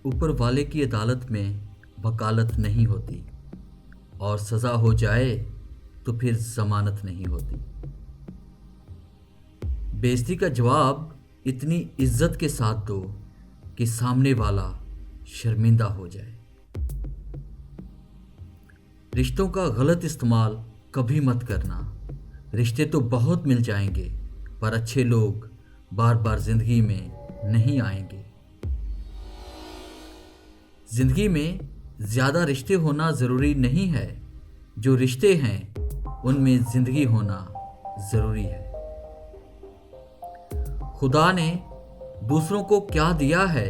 ऊपर वाले की अदालत में वकालत नहीं होती और सज़ा हो जाए तो फिर ज़मानत नहीं होती। बेइज्जती का जवाब इतनी इज्जत के साथ दो कि सामने वाला शर्मिंदा हो जाए। रिश्तों का गलत इस्तेमाल कभी मत करना। रिश्ते तो बहुत मिल जाएंगे पर अच्छे लोग बार बार जिंदगी में नहीं आएंगे। जिंदगी में ज़्यादा रिश्ते होना ज़रूरी नहीं है, जो रिश्ते हैं उनमें ज़िंदगी होना ज़रूरी है। खुदा ने दूसरों को क्या दिया है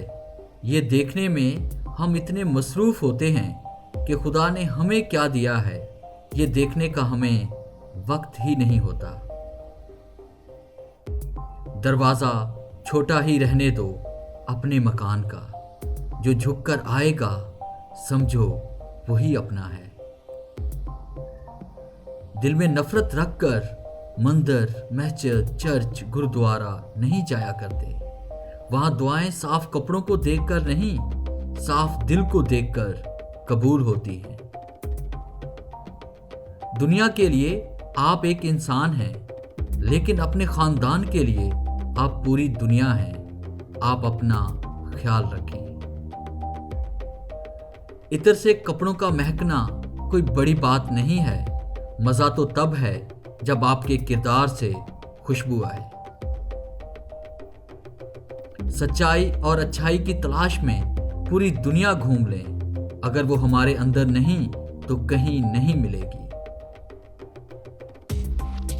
ये देखने में हम इतने मसरूफ़ होते हैं कि खुदा ने हमें क्या दिया है ये देखने का हमें वक्त ही नहीं होता। दरवाज़ा छोटा ही रहने दो अपने मकान का, जो झुककर आएगा समझो वही अपना है। दिल में नफरत रखकर मंदिर, मस्जिद, चर्च, गुरुद्वारा नहीं जाया करते। वहां दुआएं साफ कपड़ों को देखकर नहीं, साफ दिल को देखकर कबूल होती हैं। दुनिया के लिए आप एक इंसान हैं, लेकिन अपने खानदान के लिए आप पूरी दुनिया हैं। आप अपना ख्याल रखें। इत्र से कपड़ों का महकना कोई बड़ी बात नहीं है। मजा तो तब है जब आपके किरदार से खुशबू आए। सच्चाई और अच्छाई की तलाश में पूरी दुनिया घूम लें, अगर वो हमारे अंदर नहीं तो कहीं नहीं मिलेगी।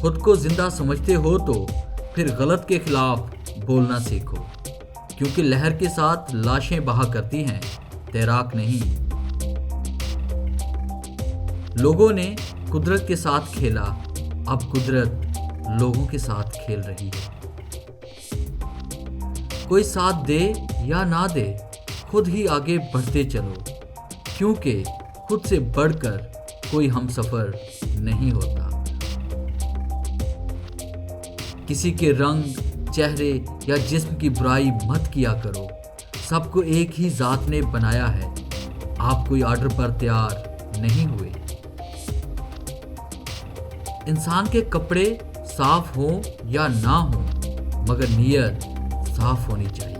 खुद को जिंदा समझते हो तो फिर गलत के खिलाफ बोलना सीखो, क्योंकि लहर के साथ लाशें बहा करती हैं, तैराक नहीं। लोगों ने कुदरत के साथ खेला, अब कुदरत लोगों के साथ खेल रही है। कोई साथ दे या ना दे, खुद ही आगे बढ़ते चलो, क्योंकि खुद से बढ़कर कोई हमसफर नहीं होता। किसी के रंग, चेहरे या जिस्म की बुराई मत किया करो। सबको एक ही जात ने बनाया है। आप कोई ऑर्डर पर तैयार नहीं हुए। इंसान के कपड़े साफ हों या ना हों, मगर नीयत साफ होनी चाहिए।